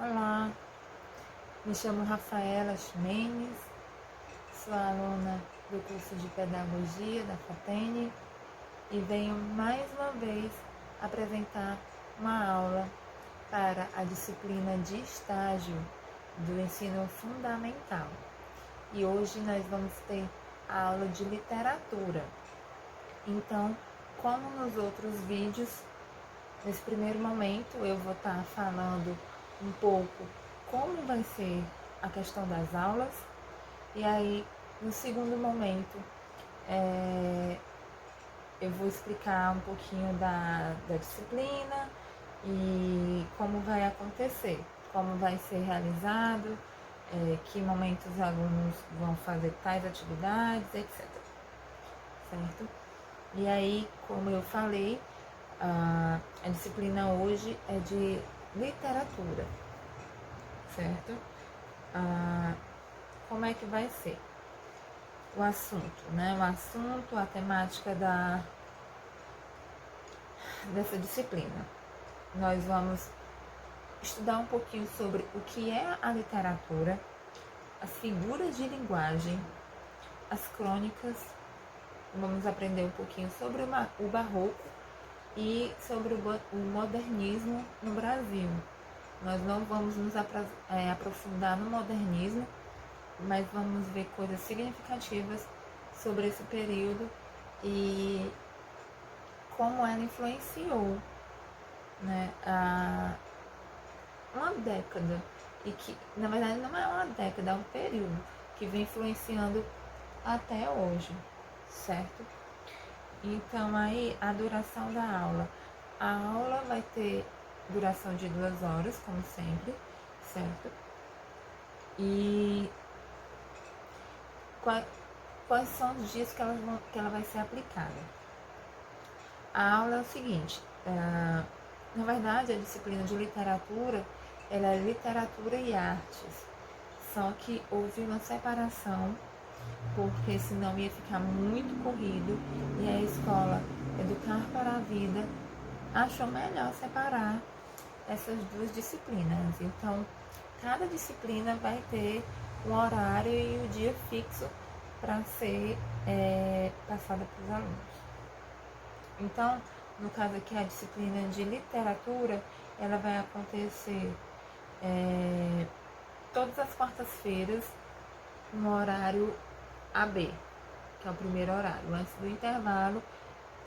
Olá, me chamo Rafaela Ximenes, sou aluna do curso de Pedagogia da FATENE e venho mais uma vez apresentar uma aula para a disciplina de estágio do ensino fundamental. E hoje nós vamos ter a aula de literatura. Então, como nos outros vídeos, nesse primeiro momento eu vou estar falando um pouco como vai ser a questão das aulas, e aí no segundo momento eu vou explicar um pouquinho da disciplina e como vai acontecer, como vai ser realizado, que momentos os alunos vão fazer tais atividades, etc. Certo? E aí, como eu falei, a disciplina hoje é de literatura, certo? Como é que vai ser o assunto, né? O assunto, a temática dessa disciplina. Nós vamos estudar um pouquinho sobre o que é a literatura, as figuras de linguagem, as crônicas. Vamos aprender um pouquinho sobre o barroco e sobre o modernismo no Brasil. Nós não vamos nos aprofundar no modernismo, mas vamos ver coisas significativas sobre esse período e como ela influenciou, né, uma década, e que na verdade não é uma década, é um período que vem influenciando até hoje, certo? Então aí a duração da aula. A aula vai ter duração de 2 horas, como sempre, certo? E quais são os dias que ela vai ser aplicada? A aula é o seguinte, na verdade a disciplina de literatura, ela é literatura e artes, só que houve uma separação, porque senão ia ficar muito corrido, e a escola Educar para a Vida achou melhor separar essas duas disciplinas. Então, cada disciplina vai ter um horário e o dia fixo para ser passada para os alunos. Então, no caso aqui, a disciplina de literatura, ela vai acontecer todas as quartas-feiras no horário AB, que é o primeiro horário. Antes do intervalo,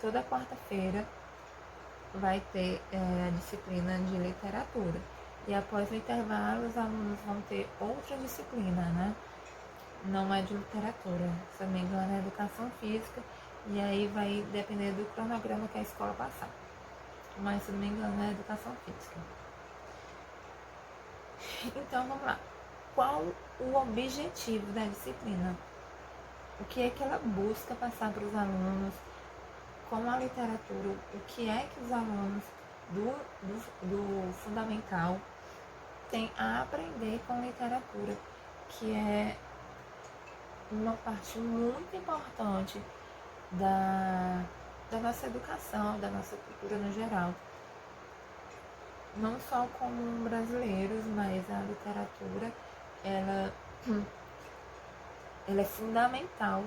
toda quarta-feira vai ter a disciplina de literatura. E após o intervalo, os alunos vão ter outra disciplina, né? Não é de literatura, se eu não me engano é educação física, e aí vai depender do cronograma que a escola passar. Mas se não me engano é educação física. Então vamos lá. Qual o objetivo da disciplina? O que é que ela busca passar para os alunos com a literatura? O que é que os alunos do fundamental têm a aprender com literatura, que é uma parte muito importante da nossa educação, da nossa cultura no geral. Não só como brasileiros, mas a literatura, ela é fundamental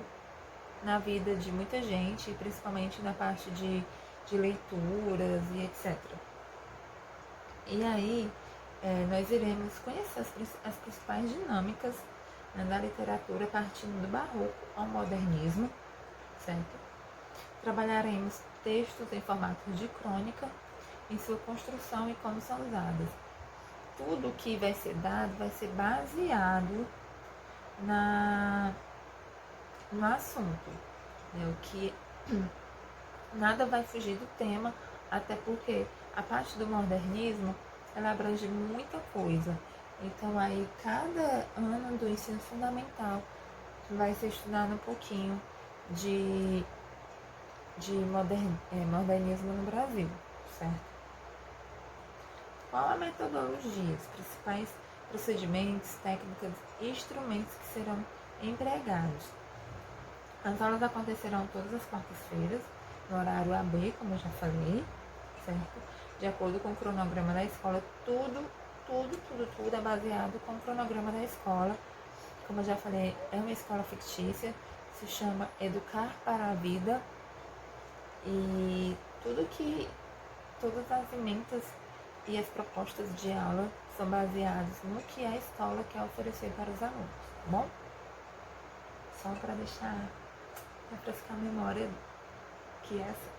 na vida de muita gente, principalmente na parte de leituras e etc. E aí, nós iremos conhecer as principais dinâmicas, né, da literatura partindo do barroco ao modernismo, certo? Trabalharemos textos em formato de crônica, em sua construção e como são usadas. Tudo que vai ser dado vai ser baseado no assunto, né? O que nada vai fugir do tema, até porque a parte do modernismo ela abrange muita coisa. Então aí cada ano do ensino fundamental vai ser estudado um pouquinho de modernismo no Brasil, certo? Qual a metodologia, os principais procedimentos, técnicas e instrumentos que serão empregados? As aulas acontecerão todas as quartas-feiras, no horário AB, como eu já falei, certo? De acordo com o cronograma da escola, tudo tudo é baseado com o cronograma da escola. Como eu já falei, é uma escola fictícia, se chama Educar para a Vida. E todas as emendas e as propostas de aula são baseadas no que a escola quer oferecer para os alunos, tá bom? Só para refrescar a memória que é assim,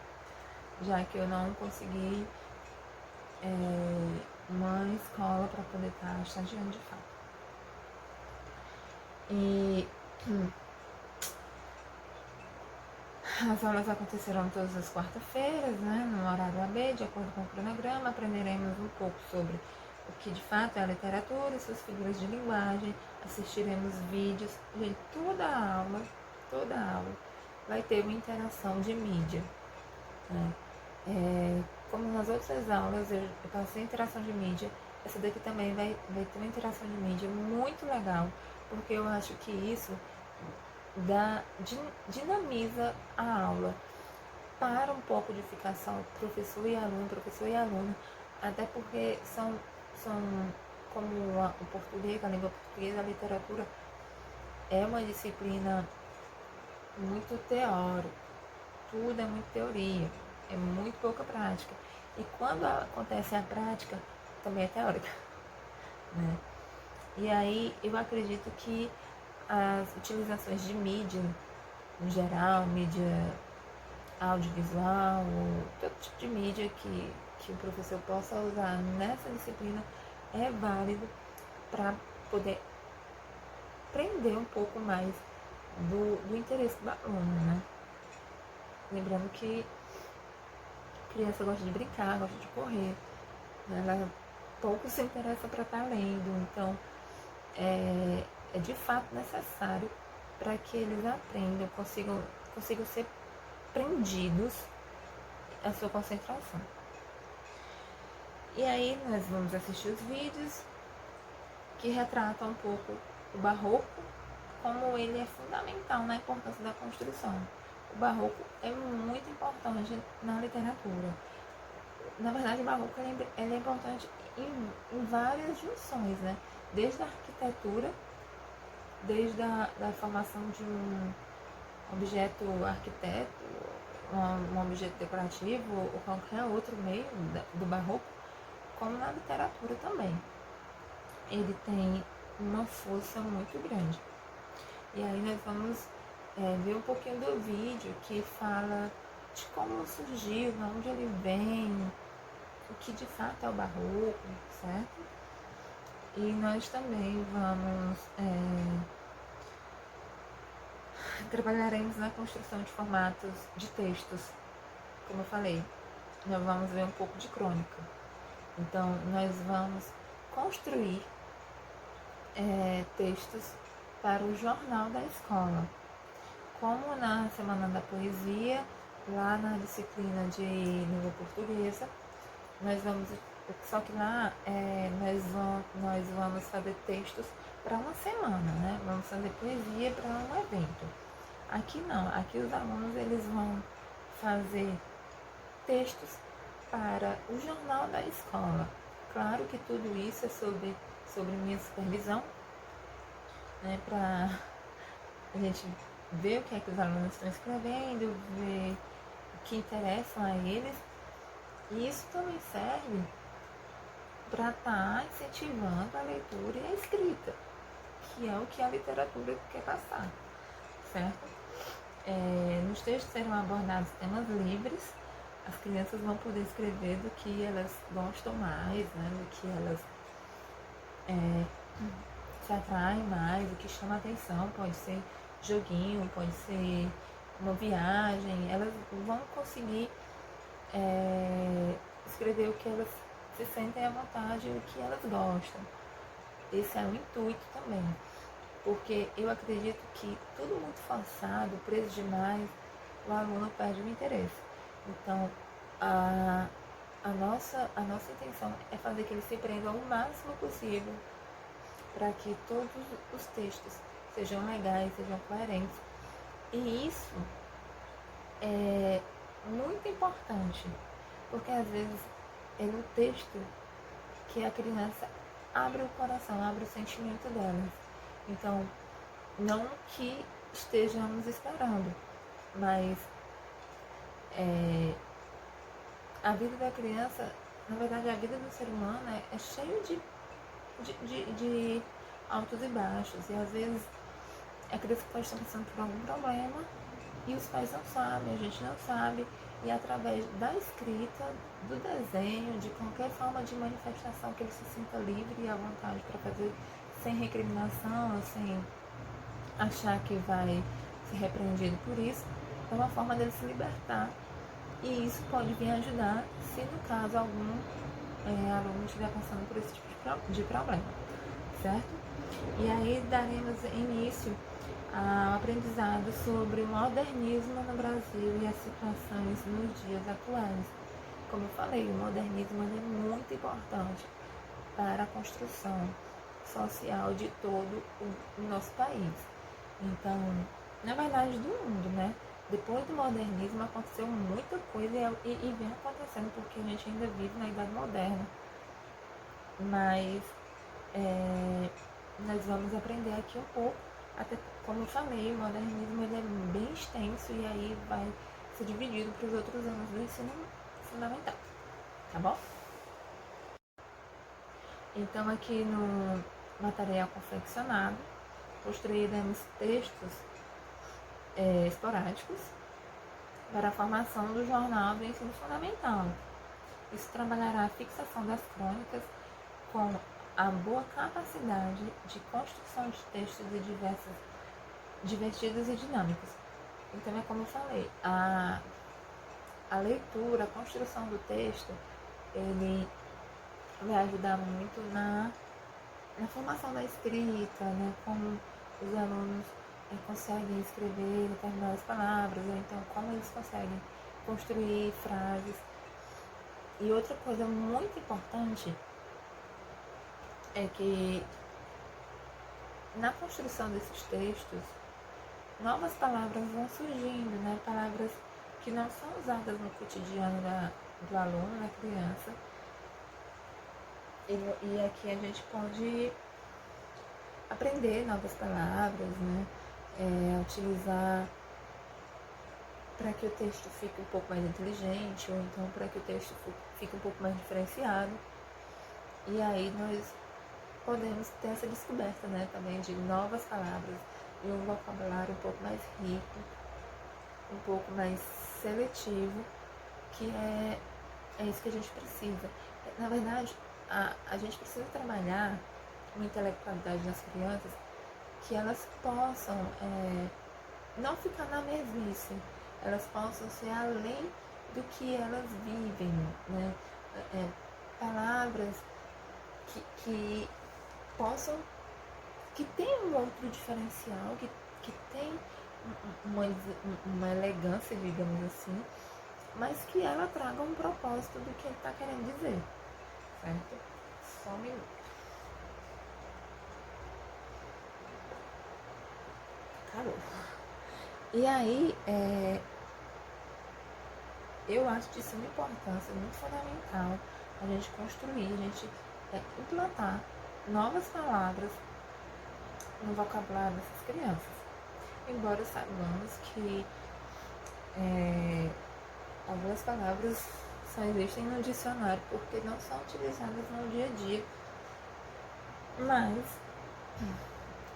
já que eu não consegui uma escola para poder estar estagiando de fato. E as aulas acontecerão todas as quarta-feiras, né, no horário AB, de acordo com o cronograma. Aprenderemos um pouco sobre o que de fato é a literatura, suas figuras de linguagem, assistiremos vídeos. Gente, toda aula vai ter uma interação de mídia, né? Como nas outras aulas eu passei interação de mídia, essa daqui também vai ter uma interação de mídia muito legal, porque eu acho que isso dinamiza a aula, para um pouco de ficar só professor e aluno, até porque são como o português, a língua portuguesa, a literatura é uma disciplina muito teórica, tudo é muito teoria, é muito pouca prática. E quando acontece a prática, também é teórica, né? E aí eu acredito que as utilizações de mídia, em geral, mídia audiovisual, todo tipo de mídia que o professor possa usar nessa disciplina é válido para poder prender um pouco mais do interesse do aluno, né? Lembrando que criança gosta de brincar, gosta de correr, né? Ela pouco se interessa para estar lendo, então é de fato necessário para que eles aprendam, consigam ser prendidos a sua concentração. E aí nós vamos assistir os vídeos que retratam um pouco o barroco, como ele é fundamental na importância da construção. O barroco é muito importante na literatura. Na verdade, o barroco ele é importante em várias junções, né? Desde a arquitetura, desde a formação de um objeto arquiteto, um objeto decorativo ou qualquer outro meio do barroco, como na literatura também. Ele tem uma força muito grande. E aí nós vamos ver um pouquinho do vídeo que fala de como surgiu, de onde ele vem, o que de fato é o barroco, certo? E nós também vamos trabalharemos na construção de formatos de textos. Como eu falei, nós vamos ver um pouco de crônica. Então, nós vamos construir textos para o jornal da escola. Como na Semana da Poesia, lá na disciplina de língua portuguesa, só que lá nós vamos fazer textos para uma semana, né? Vamos fazer poesia para um evento. Aqui não, aqui os alunos eles vão fazer textos para o jornal da escola. Claro que tudo isso é sobre minha supervisão, né? Para a gente ver o que é que os alunos estão escrevendo, ver o que interessa a eles. E isso também serve para estar incentivando a leitura e a escrita, que é o que a literatura quer passar, certo? Nos textos serão abordados temas livres, as crianças vão poder escrever do que elas gostam mais, né? Do que elas se atraem mais, o que chama a atenção, pode ser joguinho, pode ser uma viagem, elas vão conseguir escrever o que elas se sentem à vontade e o que elas gostam. Esse é o intuito também, porque eu acredito que tudo muito forçado, preso demais, o aluno perde o interesse. Então, a nossa intenção é fazer que ele se prenda o máximo possível para que todos os textos sejam legais, sejam coerentes. E isso é muito importante, porque às vezes é no texto que a criança abre o coração, abre o sentimento delas. Então, não que estejamos esperando, mas a vida da criança, na verdade a vida do ser humano é cheio de altos e baixos. E às vezes a criança pode estar passando por algum problema e os pais não sabem, a gente não sabe. E através da escrita, do desenho, de qualquer forma de manifestação que ele se sinta livre e à vontade para fazer, sem recriminação, sem achar que vai ser repreendido por isso, é uma forma dele se libertar. E isso pode vir ajudar se no caso algum aluno estiver passando por esse tipo de problema, certo? E aí daremos início ao aprendizado sobre o modernismo no Brasil e as situações nos dias atuais. Como eu falei, o modernismo é muito importante para a construção social de todo o nosso país. Então, na verdade, do mundo, né? Depois do modernismo aconteceu muita coisa e vem acontecendo porque a gente ainda vive na Idade Moderna. Mas nós vamos aprender aqui um pouco, até como eu falei, o modernismo ele é bem extenso e aí vai ser dividido para os outros anos do ensino fundamental, tá bom? Então aqui no material confeccionado, construiremos textos esporádicos para a formação do jornal do ensino fundamental. Isso trabalhará a fixação das crônicas com a boa capacidade de construção de textos divertidos e dinâmicos. Então é como eu falei, a leitura, a construção do texto, ele vai ajudar muito na formação da escrita, né? Como os alunos conseguem escrever determinadas palavras, ou então como eles conseguem construir frases. E outra coisa muito importante é que na construção desses textos, novas palavras vão surgindo, né? Palavras que não são usadas no cotidiano do aluno, da criança. E aqui a gente pode aprender novas palavras, né? Utilizar para que o texto fique um pouco mais inteligente, ou então para que o texto fique um pouco mais diferenciado. E aí nós podemos ter essa descoberta, né, também de novas palavras e um vocabulário um pouco mais rico, um pouco mais seletivo, que é isso que a gente precisa. Na verdade, a gente precisa trabalhar uma intelectualidade das crianças que elas possam não ficar na mesmice, elas possam ser além do que elas vivem, né? Palavras que possam, que tem um outro diferencial, que tem uma elegância, digamos assim, mas que ela traga um propósito do que ele está querendo dizer, certo? Só um minuto. Acabou. E aí, eu acho de suma importância, muito fundamental, a gente construir, a gente implantar novas palavras no vocabulário dessas crianças. Embora saibamos que algumas palavras só existem no dicionário porque não são utilizadas no dia a dia, mas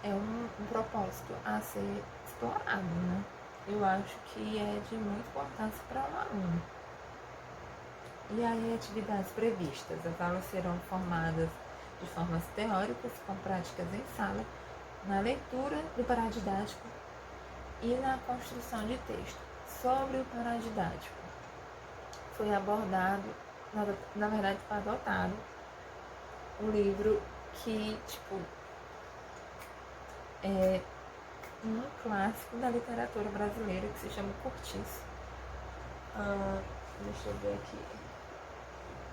é um propósito a ser explorado, né? Eu acho que é de muita importância para o aluno. E aí, atividades previstas. As aulas serão formadas de formas teóricas, com práticas em sala, na leitura do paradidático e na construção de texto. Sobre o paradidático, foi abordado, na verdade foi adotado, um livro que, é um clássico da literatura brasileira que se chama Cortiço. Deixa eu ver aqui.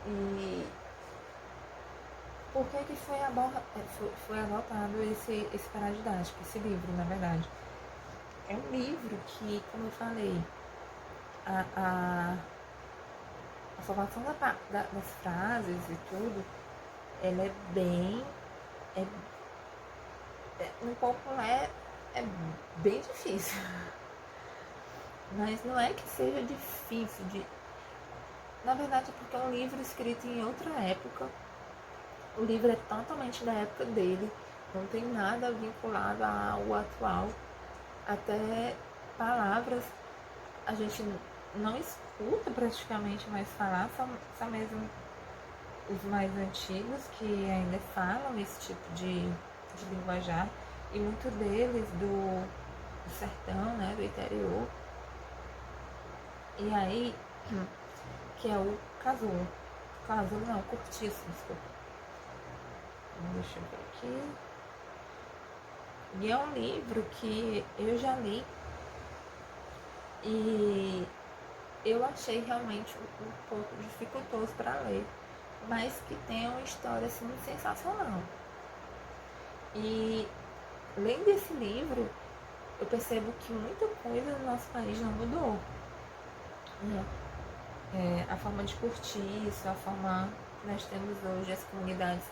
E por que foi adotado esse paradidático, esse livro, na verdade? É um livro que, como eu falei, a formação das frases e tudo, ela é bem um pouco é bem difícil. Mas não é que seja difícil de. Na verdade, é porque é um livro escrito em outra época. O livro é totalmente da época dele, não tem nada vinculado ao atual. Até palavras a gente não escuta praticamente mais falar, são mesmo os mais antigos que ainda falam esse tipo de linguajar, e muitos deles do sertão, né, do interior. E aí, que é o casulo. Casulo não, cortiço, desculpa. Deixa eu ver aqui. E é um livro que eu já li e eu achei realmente um pouco dificultoso para ler, mas que tem uma história assim sensacional. E lendo esse livro, eu percebo que muita coisa no nosso país não mudou. A forma de cortiço, a forma que nós temos hoje, as comunidades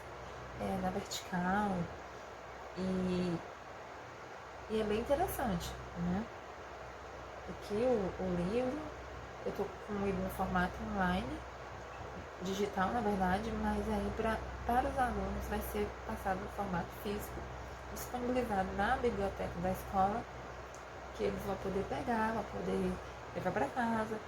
na vertical, e é bem interessante, né? Aqui o livro, eu tô com ele no formato online, digital na verdade, mas aí para os alunos vai ser passado no formato físico, disponibilizado na biblioteca da escola, que eles vão poder pegar, vão poder levar para casa,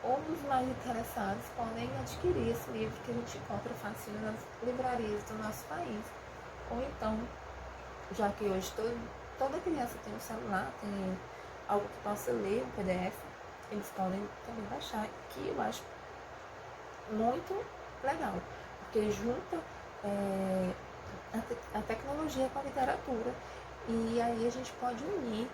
ou os mais interessados podem adquirir esse livro que a gente encontra fácil nas livrarias do nosso país. Ou então, já que hoje toda criança tem um celular, tem algo que possa ler, um PDF, eles podem também baixar, que eu acho muito legal, porque junta a tecnologia com a literatura, e aí a gente pode unir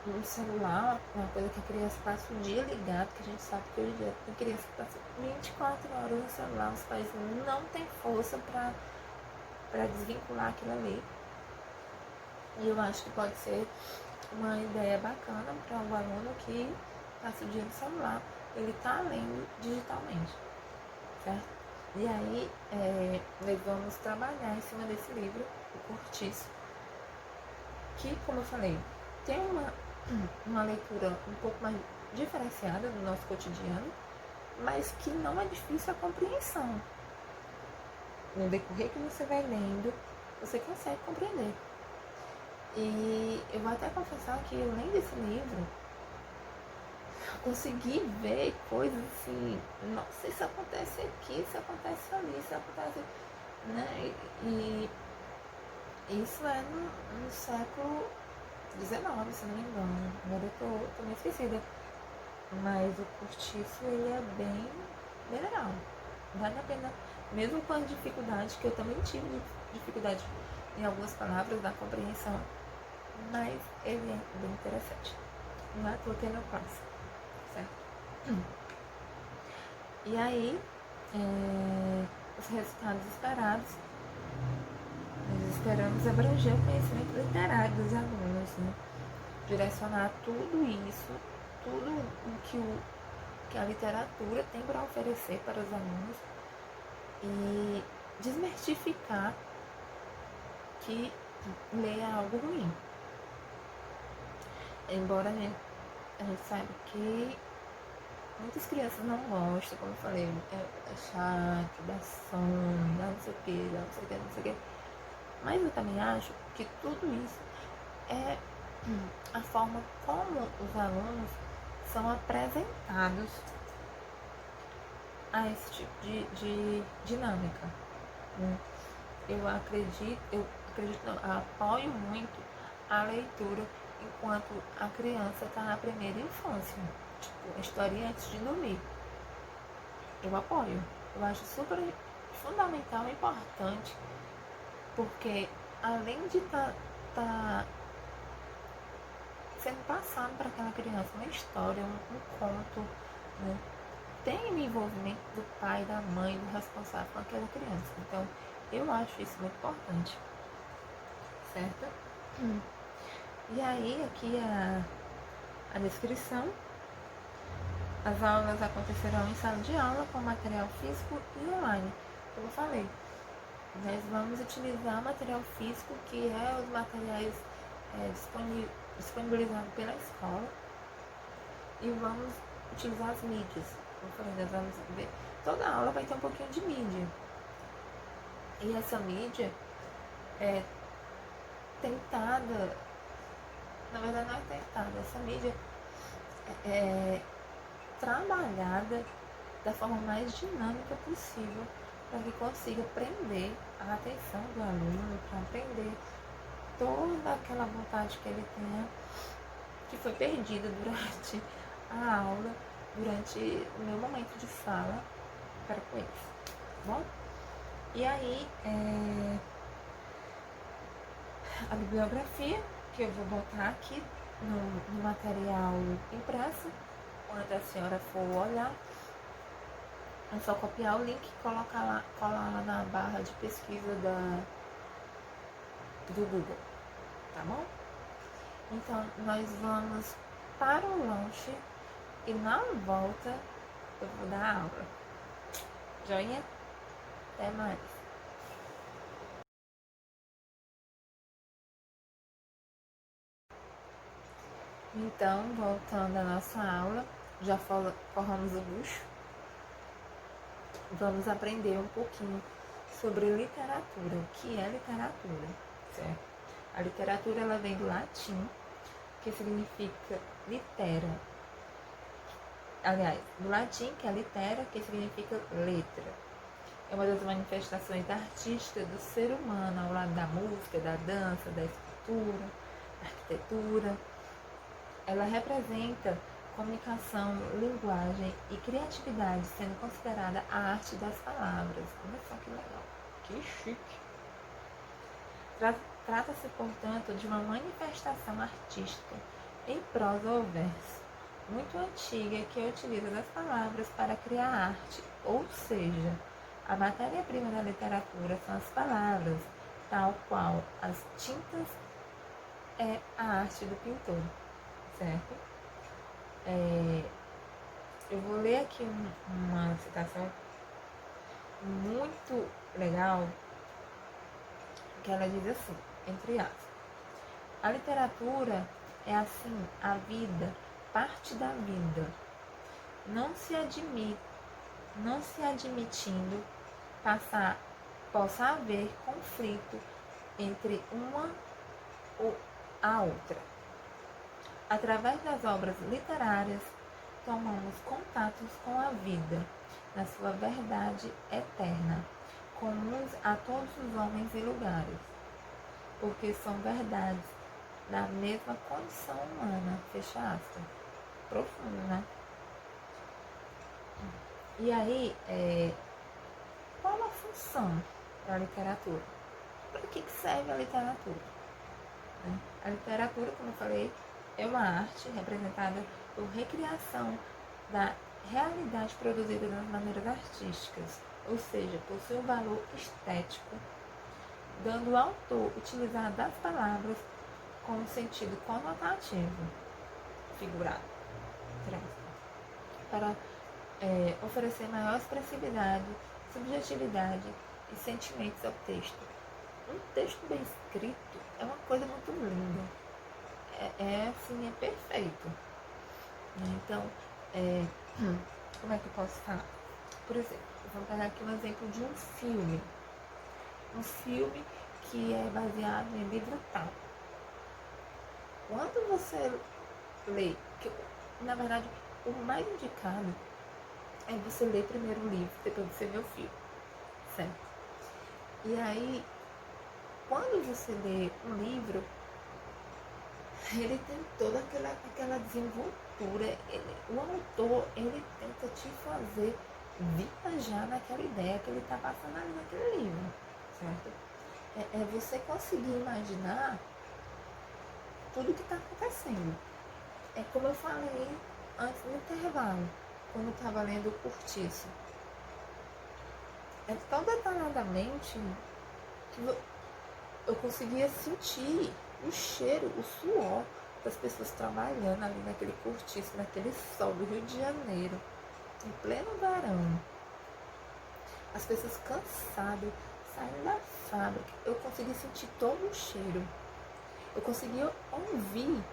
um celular, uma coisa que a criança passa o dia ligado, que a gente sabe que hoje em dia tem criança que passa 24 horas no celular, os pais não têm força para desvincular aquilo ali. E eu acho que pode ser uma ideia bacana para o aluno que passa o dia no celular, ele está lendo digitalmente, certo? E aí nós vamos trabalhar em cima desse livro, o Cortiço, que, como eu falei, tem uma leitura um pouco mais diferenciada do nosso cotidiano, mas que não é difícil a compreensão. No decorrer que você vai lendo, você consegue compreender. E eu vou até confessar que eu lendo esse livro, consegui ver coisas assim, nossa, isso acontece aqui, isso acontece ali, isso acontece, né? E isso é no século XIX, se não me engano. Agora eu tô meio esquecida. Mas o cortiço, ele é bem legal. Vale a pena, mesmo com as dificuldades, que eu também tive dificuldade em algumas palavras da compreensão, mas ele é bem interessante. Não é à toa que é meu clássico, certo? E aí, os resultados esperados, nós esperamos abranger o conhecimento literário dos alunos, né? Direcionar tudo isso, tudo o que a literatura tem para oferecer para os alunos, e desmistificar que ler é algo ruim. Embora a gente saiba que muitas crianças não gostam, como eu falei, é chato, dá sono, dá não sei o que, dá não sei o que, não sei o que. Mas eu também acho que tudo isso é a forma como os alunos são apresentados a esse tipo de dinâmica. Eu apoio muito a leitura enquanto a criança está na primeira infância, tipo, a historinha antes de dormir. Eu apoio. Eu acho super fundamental e importante, porque além de tá sendo passado para aquela criança uma história, um conto, né? Tem o envolvimento do pai, da mãe, do responsável com aquela criança. Então, eu acho isso muito importante, certo? E aí, aqui a descrição. As aulas acontecerão em sala de aula com material físico e online, como eu falei. Nós vamos utilizar material físico, que é os materiais disponibilizados pela escola, e vamos utilizar as mídias. Como eu falei, nós vamos ver. Toda aula vai ter um pouquinho de mídia. E essa mídia é tentada, na verdade não é tentada, essa mídia é trabalhada da forma mais dinâmica possível para que consiga prender a atenção do aluno, para aprender toda aquela vontade que ele tenha, que foi perdida durante a aula, durante o meu momento de fala para com eles, tá bom? E aí, a bibliografia, que eu vou botar aqui no material impresso, quando a senhora for olhar, é só copiar o link e colar lá na barra de pesquisa do Google, tá bom? Então, nós vamos para o lanche e na volta eu vou dar aula. Joinha? Até mais. Então, voltando à nossa aula, já forramos o bucho. Vamos aprender um pouquinho sobre literatura, o que é literatura, certo? A literatura, ela vem do latim, que significa litera. Aliás, do latim, que é litera, que significa letra. É uma das manifestações artísticas do ser humano, ao lado da música, da dança, da escultura, da arquitetura. Ela representa comunicação, linguagem e criatividade, sendo considerada a arte das palavras. Olha só que legal, que chique. Trata-se, portanto, de uma manifestação artística em prosa ou verso, muito antiga, que utiliza das palavras para criar arte, ou seja, a matéria-prima da literatura são as palavras, tal qual as tintas é a arte do pintor, certo? Eu vou ler aqui uma citação muito legal, que ela diz assim, entre aspas: a literatura é assim a vida, parte da vida, não se admitindo possa haver conflito entre uma ou a outra. Através das obras literárias, tomamos contatos com a vida, na sua verdade eterna, comuns a todos os homens e lugares, porque são verdades da mesma condição humana, fecha aspas. Profundo, né? E aí, qual a função da literatura? Para que serve a literatura? A literatura, como eu falei, é uma arte representada por recriação da realidade produzida das maneiras artísticas, ou seja, possui um valor estético, dando ao autor utilizar das palavras com um sentido conotativo, figurado, para oferecer maior expressividade, subjetividade e sentimentos ao texto. Um texto bem escrito é uma coisa muito linda. Assim, é perfeito. Então, como é que eu posso falar? Por exemplo, vamos pegar aqui um exemplo de um filme. Um filme que é baseado em livro tal. Quando você lê, na verdade, o mais indicado é você ler primeiro o livro, depois você vê o filme, certo? E aí, quando você lê um livro, ele tem toda aquela desenvoltura. O autor, ele tenta te fazer viajar naquela ideia que ele está passando ali naquele livro, certo? É você conseguir imaginar tudo que está acontecendo. É como eu falei antes no intervalo, quando eu estava lendo o Cortiço. É tão detalhadamente que eu conseguia sentir o cheiro, o suor das pessoas trabalhando ali naquele cortiço, naquele sol do Rio de Janeiro, em pleno verão. As pessoas cansadas, saindo da fábrica, eu consegui sentir todo o cheiro. Eu consegui ouvir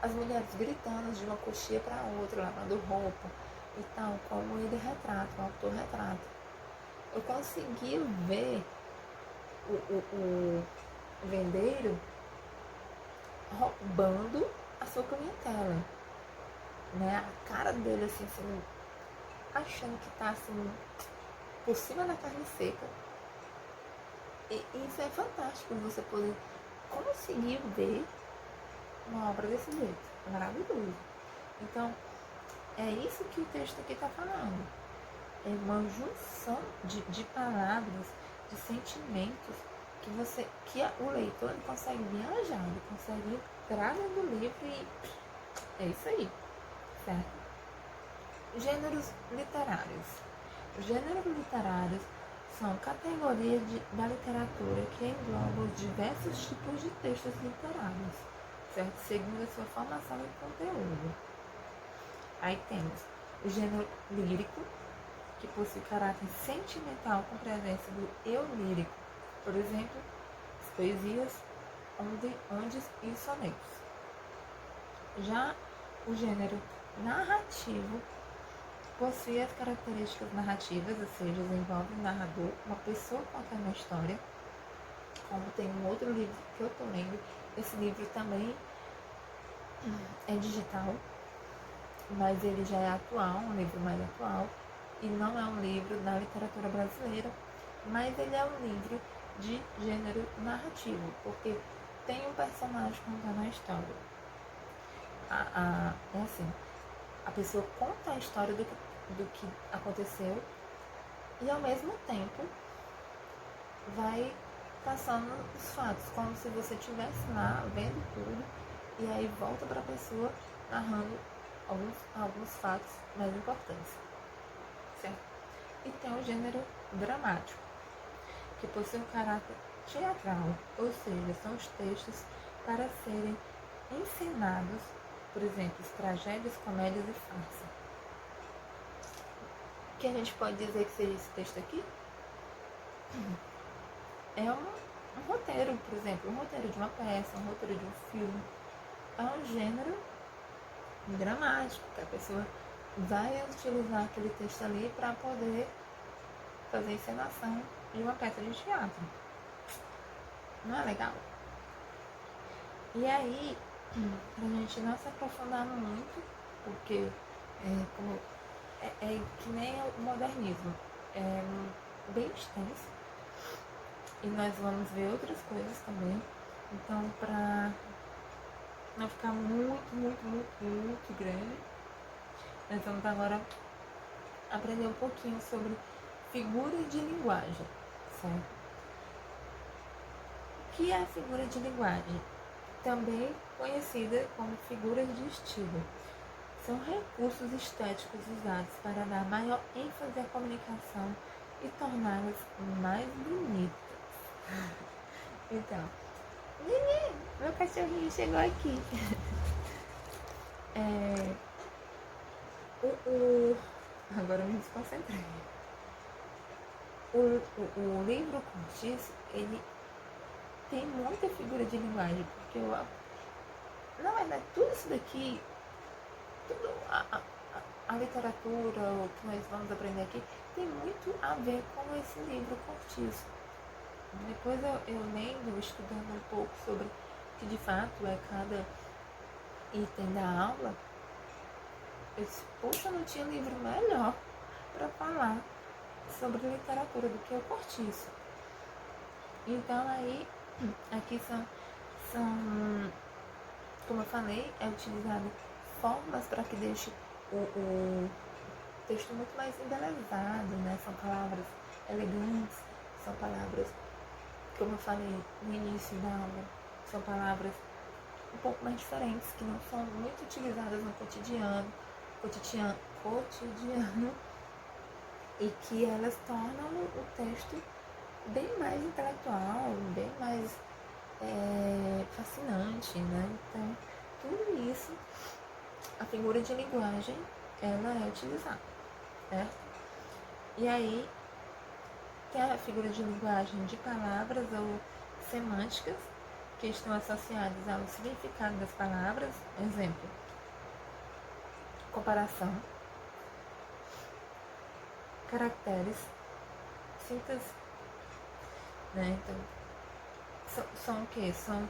as mulheres gritando de uma coxia para outra, lavando roupa e tal, como ele retrata, o autor retrata. Eu consegui ver o vendeiro roubando a sua clientela, né? A cara dele assim, achando que tá assim por cima da carne seca. E isso é fantástico, você poder conseguir ver uma obra desse jeito. É maravilhoso. Então, é isso que o texto aqui está falando. É uma junção de palavras, de sentimentos que o leitor ele consegue viajar, ele consegue entrar no livro e é isso aí, certo? Gêneros literários. Os gêneros literários são categorias da literatura que englobam diversos tipos de textos literários, certo? Segundo a sua formação e conteúdo. Aí temos o gênero lírico, que possui caráter sentimental com presença do eu lírico, por exemplo, as poesias, ondes e sonetos. Já o gênero narrativo possui as características narrativas, ou seja, envolve o narrador, uma pessoa contando a história, como tem um outro livro que eu estou lendo. Esse livro também é digital, mas ele já é atual, um livro mais atual, e não é um livro da literatura brasileira, mas ele é um livro de gênero narrativo, porque tem um personagem contando a história. É assim, a pessoa conta a história do que aconteceu e ao mesmo tempo vai passando os fatos, como se você estivesse lá vendo tudo e aí volta para a pessoa narrando alguns fatos mais importantes, certo? E tem o gênero dramático, que possui um caráter teatral, ou seja, são os textos para serem encenados, por exemplo, tragédias, comédias e farsa. O que a gente pode dizer que seja esse texto aqui? É um roteiro, por exemplo, um roteiro de uma peça, um roteiro de um filme. É um gênero dramático, que a pessoa vai utilizar aquele texto ali para poder fazer encenação de uma peça de teatro. Não é legal? E aí, pra gente não se aprofundar muito, porque é que nem o modernismo, é bem extenso, e nós vamos ver outras coisas também. Então, para não ficar muito grande, nós vamos agora aprender um pouquinho sobre figuras de linguagem, certo? O que é a figura de linguagem? Também conhecida como figuras de estilo. São recursos estéticos usados para dar maior ênfase à comunicação e torná-las mais bonitas. Então, meu cachorrinho chegou aqui. Agora eu me desconcentrei. O livro Cortiço, ele tem muita figura de linguagem, porque na verdade tudo isso daqui, tudo a literatura, o que nós vamos aprender aqui, tem muito a ver com esse livro Cortiço. Depois eu lendo, estudando um pouco sobre o que de fato é cada item da aula, eu disse, poxa, não tinha livro melhor para falar sobre literatura do que o Cortiço. Então aí, aqui são como eu falei, é utilizado formas para que deixe o texto muito mais embelezado, né? São palavras elegantes, são palavras, como eu falei no início da aula, são palavras um pouco mais diferentes, que não são muito utilizadas no cotidiano, e que elas tornam o texto bem mais intelectual, bem mais fascinante, né? Então, tudo isso, a figura de linguagem, ela é utilizada, certo? E aí, Tem a figura de linguagem de palavras ou semânticas, que estão associadas ao significado das palavras. Exemplo, comparação, caracteres, síntese, né? Então, são o quê? São,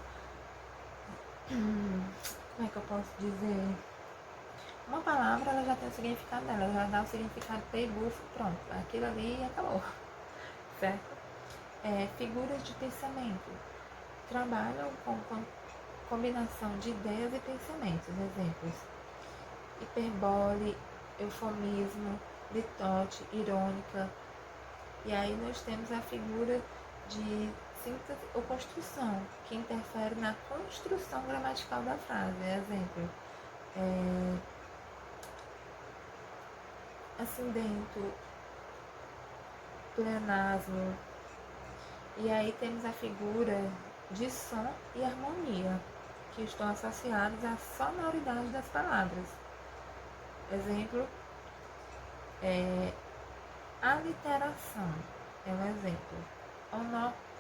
como é que eu posso dizer? Uma palavra, ela já tem o significado dela, ela já dá o significado pay-buff, pronto, aquilo ali acabou, certo? Figuras de pensamento trabalham com combinação de ideias e pensamentos. Exemplos: hiperbole, eufemismo, litote, irônica. E aí nós temos a figura de síntese ou construção, que interfere na construção gramatical da frase. Exemplo, acendento, pleonasmo. E aí temos a figura de som e harmonia, que estão associados à sonoridade das palavras. Exemplo, aliteração é um exemplo.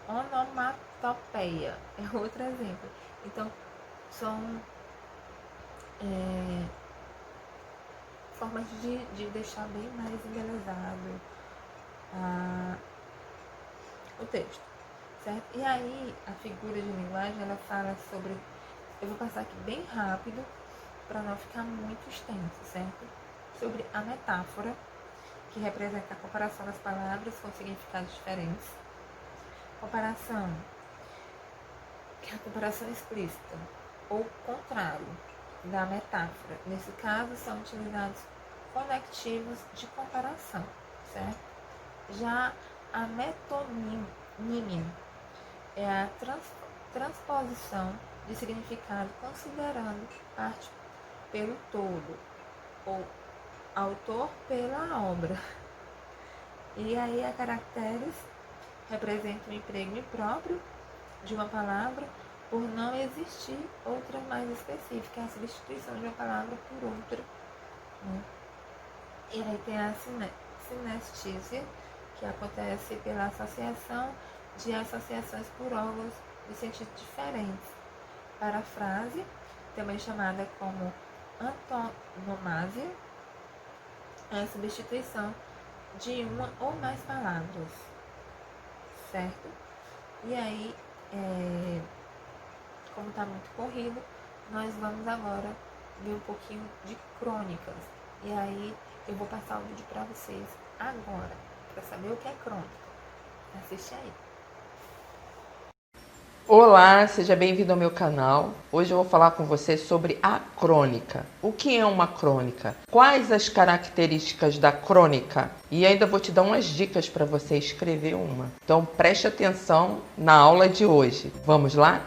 Onomatopeia é outro exemplo. Então, são formas de deixar bem mais embelezado o texto, certo? E aí, a figura de linguagem, ela fala sobre... Eu vou passar aqui bem rápido, para não ficar muito extenso, certo? Sobre a metáfora, que representa a comparação das palavras com significados diferentes. Comparação, que é a comparação explícita, ou contrário da metáfora. Nesse caso, são utilizados conectivos de comparação, certo? Já a metonímia é a transposição de significado considerando parte pelo todo, ou autor pela obra. E aí a caracteres representa o emprego impróprio de uma palavra por não existir outra mais específica, a substituição de uma palavra por outra, né? E aí tem a sinestésia, que acontece pela associação de associações por órgãos de sentido diferentes. Para a frase, também chamada como antonomasia, é a substituição de uma ou mais palavras, certo? E aí, como está muito corrido, nós vamos agora ver um pouquinho de crônicas. E aí, eu vou passar o vídeo para vocês agora, para saber o que é crônica. Assiste aí. Olá, seja bem-vindo ao meu canal. Hoje eu vou falar com você sobre a crônica. O que é uma crônica? Quais as características da crônica? E ainda vou te dar umas dicas para você escrever uma. Então preste atenção na aula de hoje. Vamos lá?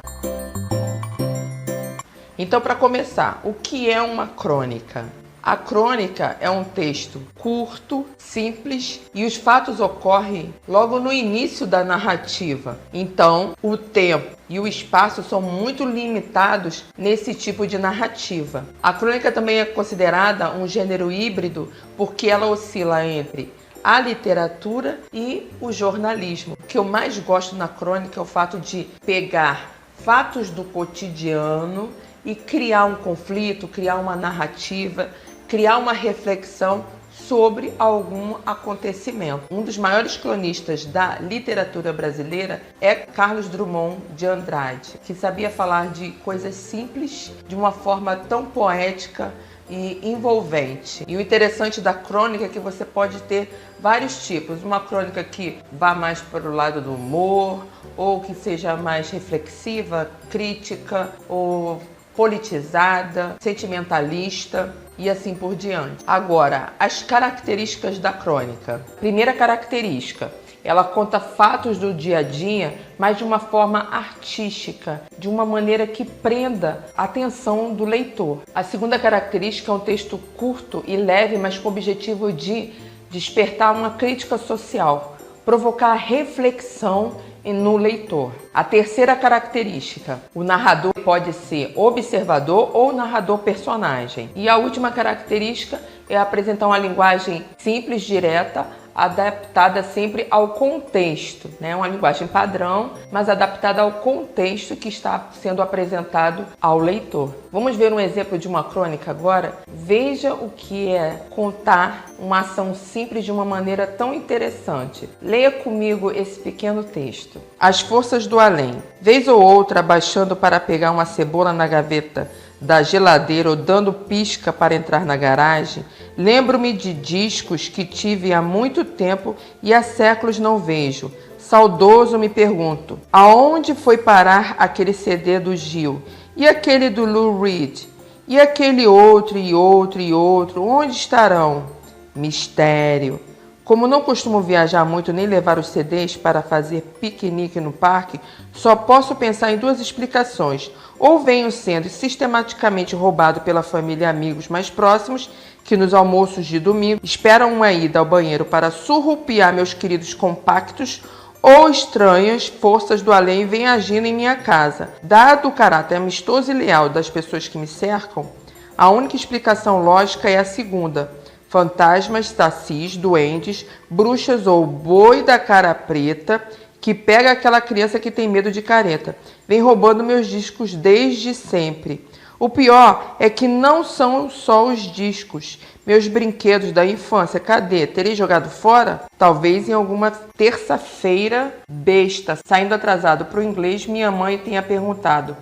Então, para começar, o que é uma crônica? A crônica é um texto curto, simples e os fatos ocorrem logo no início da narrativa. Então, o tempo e o espaço são muito limitados nesse tipo de narrativa. A crônica também é considerada um gênero híbrido porque ela oscila entre a literatura e o jornalismo. O que eu mais gosto na crônica é o fato de pegar fatos do cotidiano e criar um conflito, criar uma narrativa, criar uma reflexão sobre algum acontecimento. Um dos maiores cronistas da literatura brasileira é Carlos Drummond de Andrade, que sabia falar de coisas simples de uma forma tão poética e envolvente. E o interessante da crônica é que você pode ter vários tipos. Uma crônica que vá mais para o lado do humor, ou que seja mais reflexiva, crítica, ou politizada, sentimentalista e assim por diante. Agora, as características da crônica. Primeira característica, ela conta fatos do dia a dia, mas de uma forma artística, de uma maneira que prenda a atenção do leitor. A segunda característica é um texto curto e leve, mas com o objetivo de despertar uma crítica social, provocar reflexão no leitor. A terceira característica, o narrador pode ser observador ou narrador personagem. E a última característica é apresentar uma linguagem simples, direta, adaptada sempre ao contexto, né? Uma linguagem padrão, mas adaptada ao contexto que está sendo apresentado ao leitor. Vamos ver um exemplo de uma crônica agora? Veja o que é contar uma ação simples de uma maneira tão interessante. Leia comigo esse pequeno texto. As forças do além. Vez ou outra, abaixando para pegar uma cebola na gaveta da geladeira ou dando pisca para entrar na garagem, lembro-me de discos que tive há muito tempo e há séculos não vejo. Saudoso me pergunto, aonde foi parar aquele CD do Gil? E aquele do Lou Reed? E aquele outro e outro e outro? Onde estarão? Mistério. Como não costumo viajar muito nem levar os CDs para fazer piquenique no parque, só posso pensar em duas explicações. Ou venho sendo sistematicamente roubado pela família e amigos mais próximos, que nos almoços de domingo esperam uma ida ao banheiro para surrupiar meus queridos compactos, ou estranhas forças do além vêm agindo em minha casa. Dado o caráter amistoso e leal das pessoas que me cercam, a única explicação lógica é a segunda. Fantasmas, sacis, duendes, bruxas ou boi da cara preta que pega aquela criança que tem medo de careta. Vem roubando meus discos desde sempre. O pior é que não são só os discos. Meus brinquedos da infância, cadê? Terei jogado fora? Talvez em alguma terça-feira besta, saindo atrasado para o inglês, minha mãe tenha perguntado.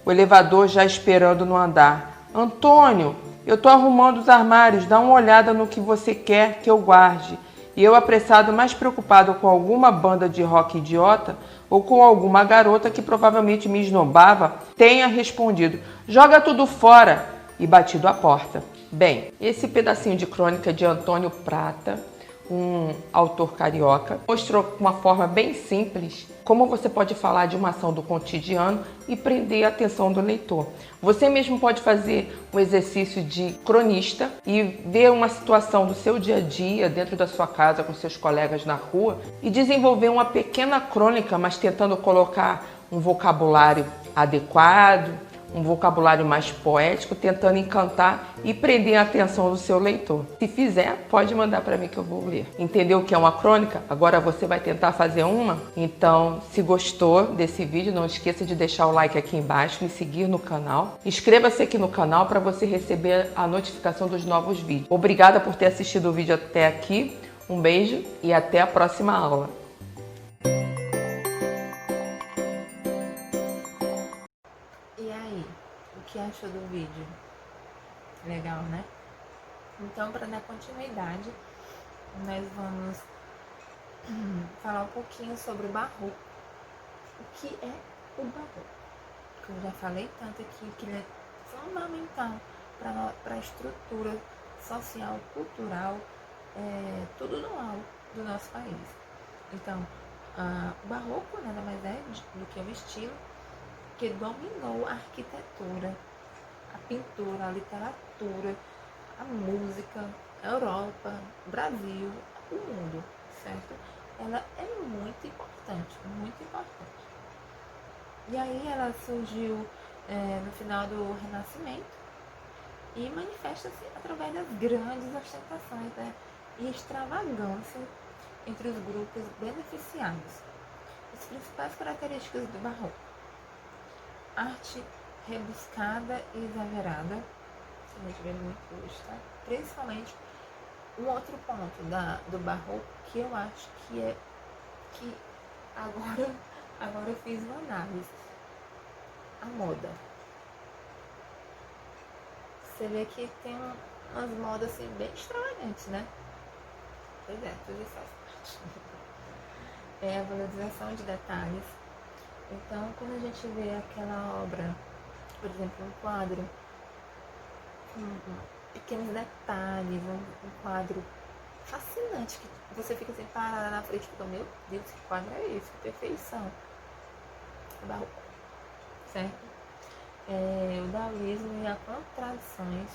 O elevador já esperando no andar. Antônio, eu tô arrumando os armários, dá uma olhada no que você quer que eu guarde. E eu apressado, mais preocupado com alguma banda de rock idiota ou com alguma garota que provavelmente me esnobava, tenha respondido, joga tudo fora, e batido a porta. Bem, esse pedacinho de crônica de Antônio Prata, um autor carioca, mostrou uma forma bem simples como você pode falar de uma ação do cotidiano e prender a atenção do leitor. Você mesmo pode fazer um exercício de cronista e ver uma situação do seu dia a dia dentro da sua casa com seus colegas na rua e desenvolver uma pequena crônica, mas tentando colocar um vocabulário adequado, um vocabulário mais poético, tentando encantar e prender a atenção do seu leitor. Se fizer, pode mandar para mim que eu vou ler. Entendeu o que é uma crônica? Agora você vai tentar fazer uma? Então, se gostou desse vídeo, não esqueça de deixar o like aqui embaixo, me seguir no canal. Inscreva-se aqui no canal para você receber a notificação dos novos vídeos. Obrigada por ter assistido o vídeo até aqui. Um beijo e até a próxima aula. O que achou do vídeo? Legal, né? Então, para dar continuidade, nós vamos falar um pouquinho sobre o barroco. O que é o barroco? Que eu já falei tanto aqui que ele é fundamental para a estrutura social, cultural, tudo no alto do nosso país. Então, o barroco nada mais é do que um estilo que dominou a arquitetura, a pintura, a literatura, a música, a Europa, o Brasil, o mundo, certo? Ela é muito importante, muito importante. E aí ela surgiu no final do Renascimento e manifesta-se através das grandes ostentações, né, e extravagância entre os grupos beneficiados. As principais características do barroco: arte rebuscada e exagerada, que a gente vê muito hoje, tá? Principalmente, um outro ponto do barroco que eu acho que agora eu fiz uma análise. A moda. Você vê que tem umas modas assim bem extravagantes, né? Pois é, tudo isso faz parte. É a valorização de detalhes. Então, quando a gente vê aquela obra, por exemplo, um quadro com pequenos detalhes, um quadro fascinante, que você fica assim parada na frente e fica, meu Deus, que quadro é esse? Que perfeição! O barroco, certo? O daoísmo e as contradições,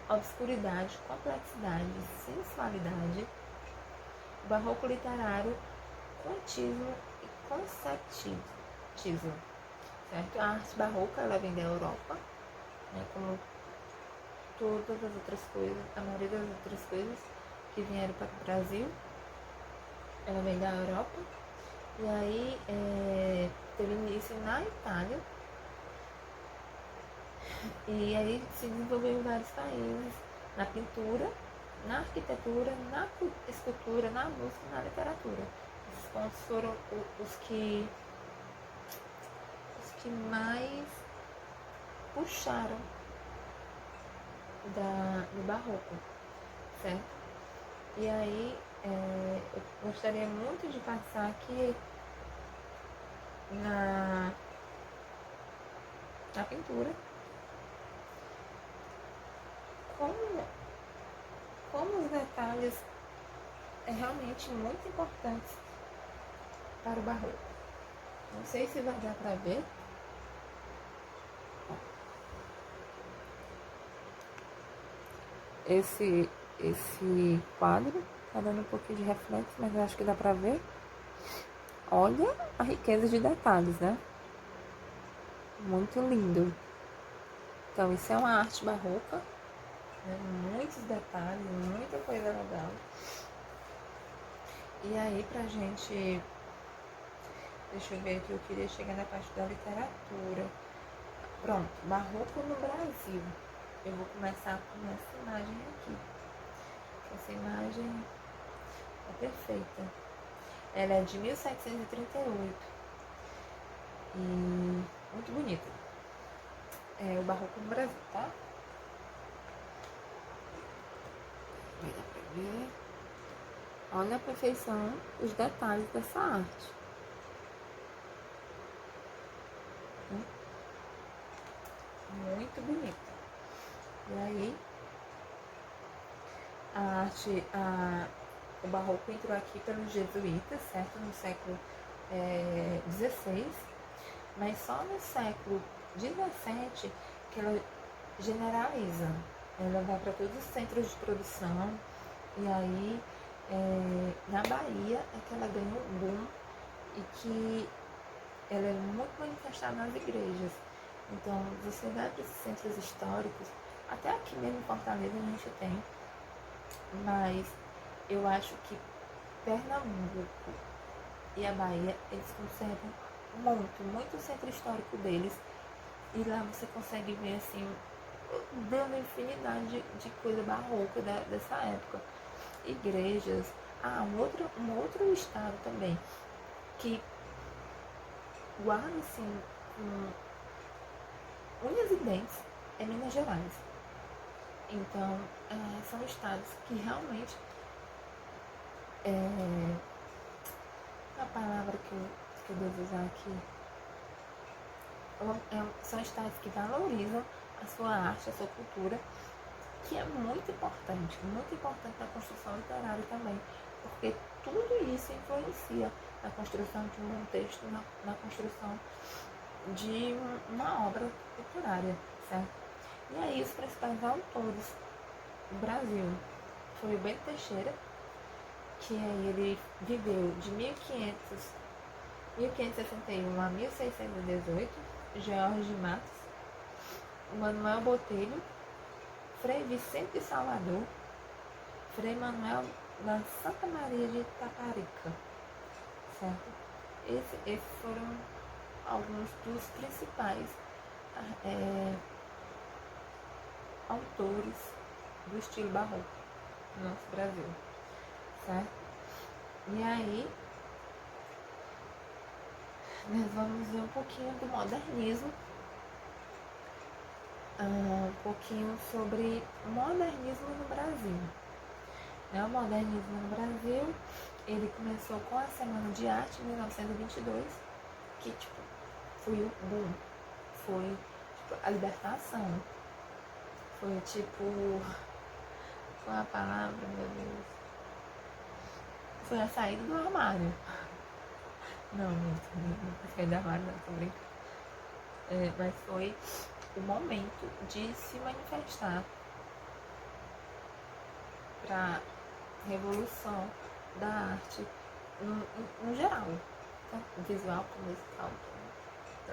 obscuridade, complexidade, sensualidade, o barroco literário, quantismo e conceptismo, certo? A arte barroca, ela vem da Europa, né, como todas as outras coisas, a maioria das outras coisas que vieram para o Brasil. Ela vem da Europa. E aí teve início na Itália. E aí se desenvolveu em vários países, na pintura, na arquitetura, na escultura, na música e na literatura. Esses pontos foram os que mais puxaram do barroco, certo? E aí eu gostaria muito de passar aqui na pintura como os detalhes realmente muito importantes para o barroco. Não sei se vai dar para ver. Esse quadro tá dando um pouquinho de reflexo, mas eu acho que dá para ver. Olha a riqueza de detalhes, né? Muito lindo. Então, isso é uma arte barroca, né? Muitos detalhes, muita coisa legal. E aí, pra gente... Deixa eu ver aqui, eu queria chegar na parte da literatura. Pronto, barroco no Brasil. Eu vou começar com essa imagem aqui. Essa imagem é perfeita. Ela é de 1738. E muito bonita. É o barroco no Brasil, tá? Vai dar pra ver. Olha a perfeição, os detalhes dessa arte. Muito bonita. E aí, o barroco entrou aqui pelos jesuítas, certo? No século XVI, mas só no século XVII que ela generaliza. Ela vai para todos os centros de produção, e aí na Bahia é que ela ganha um boom e que ela é muito manifestada nas igrejas. Então, você vai para esses centros históricos, até aqui mesmo em Fortaleza a gente tem, mas eu acho que Pernambuco e a Bahia, eles conservam muito o centro histórico deles, e lá você consegue ver, assim, deu uma infinidade de coisa barroca dessa época. Igrejas, um outro estado também, que guarda, assim, unhas e dentes, é Minas Gerais. Então, são estados que realmente a palavra que eu devo usar aqui são estados que valorizam a sua arte, a sua cultura, que é muito importante na construção literária também, porque tudo isso influencia na construção de um bom texto, na construção de uma obra literária, certo? E aí, os principais autores do Brasil foi o Bento Teixeira, que aí ele viveu de 1561 a 1618, Jorge Matos, Manuel Botelho, Frei Vicente de Salvador, Frei Manuel da Santa Maria de Itaparica, certo? Esses foram alguns dos principais autores do estilo barroco no nosso Brasil, certo? E aí, nós vamos ver um pouquinho do modernismo, um pouquinho sobre o modernismo no Brasil. O modernismo no Brasil, ele começou com a Semana de Arte, em 1922, que, foi o boom, foi, a libertação, foi, qual a palavra, meu Deus? Foi a saída do armário. Não saída do armário, não, tô brincando. Mas foi o momento de se manifestar para a revolução da arte no geral, tá? Visual, musical,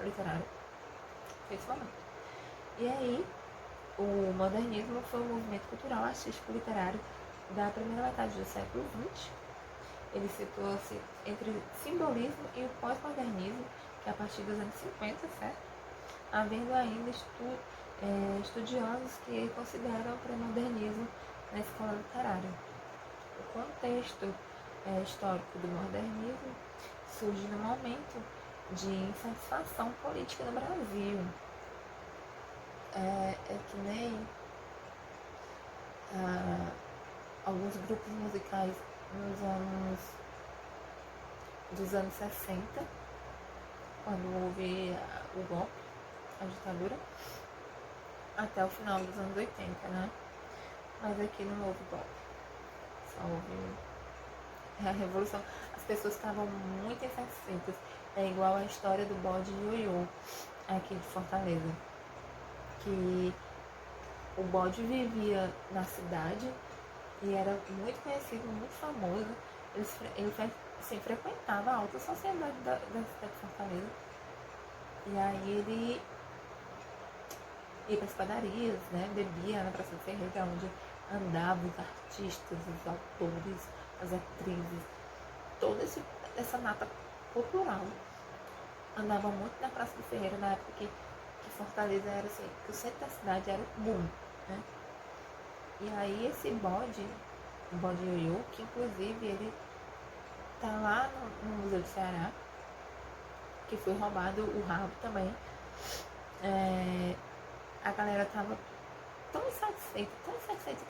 literário. Foi esse momento. E aí, o modernismo foi um movimento cultural, artístico, literário da primeira metade do século XX. Ele situa-se entre simbolismo e o pós-modernismo, que é a partir dos anos 50, certo? Havendo ainda estudiosos que consideram o pré-modernismo na escola literária. O contexto histórico do modernismo surge no momento de insatisfação política no Brasil. É que nem alguns grupos musicais dos anos 60, quando houve o golpe, a ditadura, até o final dos anos 80, né? Mas aqui não houve golpe, só houve a revolução. As pessoas estavam muito insatisfeitas. É igual a história do bode ioiô aqui de Fortaleza, que o bode vivia na cidade e era muito conhecido, muito famoso. Ele assim, frequentava a alta sociedade da cidade de Fortaleza. E aí ele ia para as padarias, né? Bebia na Praça do Ferreira, onde andavam os artistas, os autores, as atrizes, toda essa nata cultural. Andava muito na Praça do Ferreira na época que Fortaleza era assim, que o centro da cidade era o boom, né? E aí esse bode, o bode ioiô, que inclusive ele tá lá no Museu do Ceará, que foi roubado o rabo também. A galera tava tão insatisfeita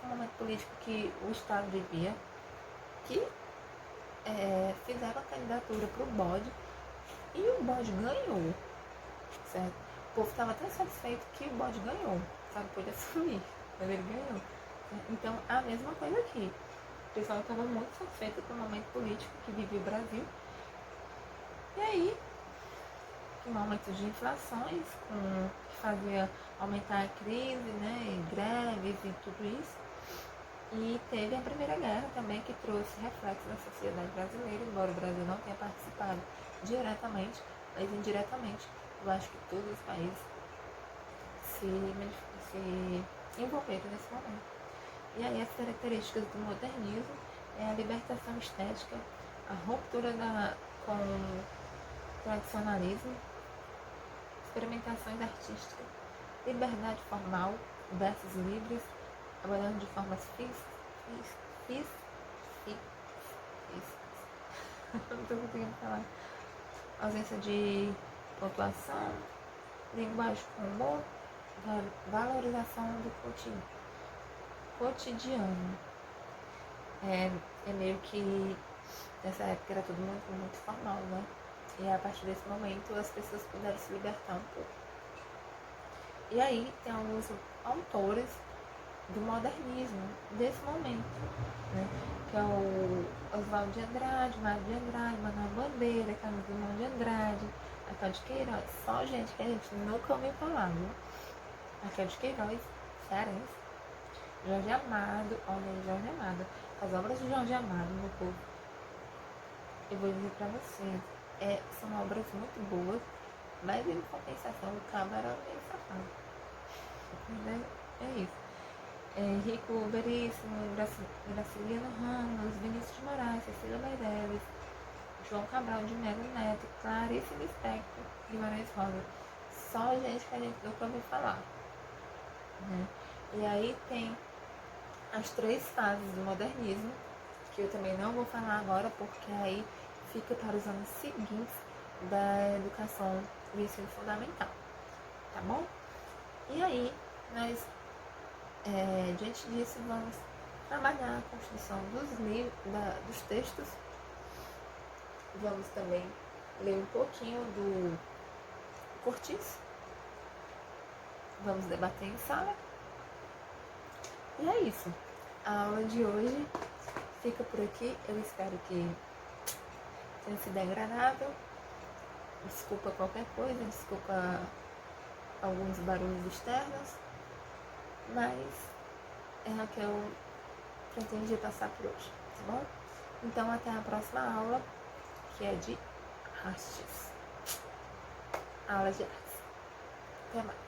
com o momento político que o Estado vivia, que fizeram a candidatura pro bode e o bode ganhou, certo? O povo estava tão satisfeito que o bode ganhou, sabe? Pôde assumir, mas ele ganhou. Então, a mesma coisa aqui. O pessoal estava muito satisfeito com o momento político que vivia o Brasil. E aí, com momentos de inflações, que fazia aumentar a crise, né? E greves e tudo isso. E teve a Primeira Guerra também, que trouxe reflexos na sociedade brasileira, embora o Brasil não tenha participado diretamente, mas indiretamente, eu acho que todos os países se envolveram nesse momento. E aí as características do modernismo é a libertação estética, a ruptura com o tradicionalismo, experimentações artísticas, liberdade formal, versos livres, trabalhando de formas não estou conseguindo falar. Ausência de pontuação, linguagem com humor, valorização do cotidiano. É meio que nessa época era tudo muito, muito formal, né? E a partir desse momento as pessoas puderam se libertar um pouco. E aí tem alguns autores do modernismo desse momento, né? Que é o Oswaldo de Andrade, Mário de Andrade, Manuel Bandeira, Carlos Drummond de Andrade, Raquel de Queiroz, só gente que a gente nunca ouviu falar, viu? Raquel de Queiroz, cearense, Jorge Amado, olha aí, Jorge Amado, as obras de Jorge Amado, meu povo, eu vou dizer pra vocês, são obras muito boas, mas em compensação o cabo era meio safado, né? É isso. Rico Veríssimo, Graciliano Ramos, Vinícius de Moraes, Cecília Meirelles, João Cabral de Melo Neto, Clarice Lispector, Guimarães Rosa. Só gente que a gente nunca ouviu falar, né? E aí tem as 3 fases do modernismo, que eu também não vou falar agora, porque aí fica para os anos seguintes da educação do ensino fundamental, tá bom? E aí, nós diante disso, vamos trabalhar a construção dos textos. Vamos também ler um pouquinho do Cortiço. Vamos debater em sala. E é isso. A aula de hoje fica por aqui. Eu espero que tenha sido agradável. Desculpa qualquer coisa, desculpa alguns barulhos externos. Mas é o que eu pretendi passar por hoje, tá bom? Então até a próxima aula, que é de artes. Aula de artes. Até mais.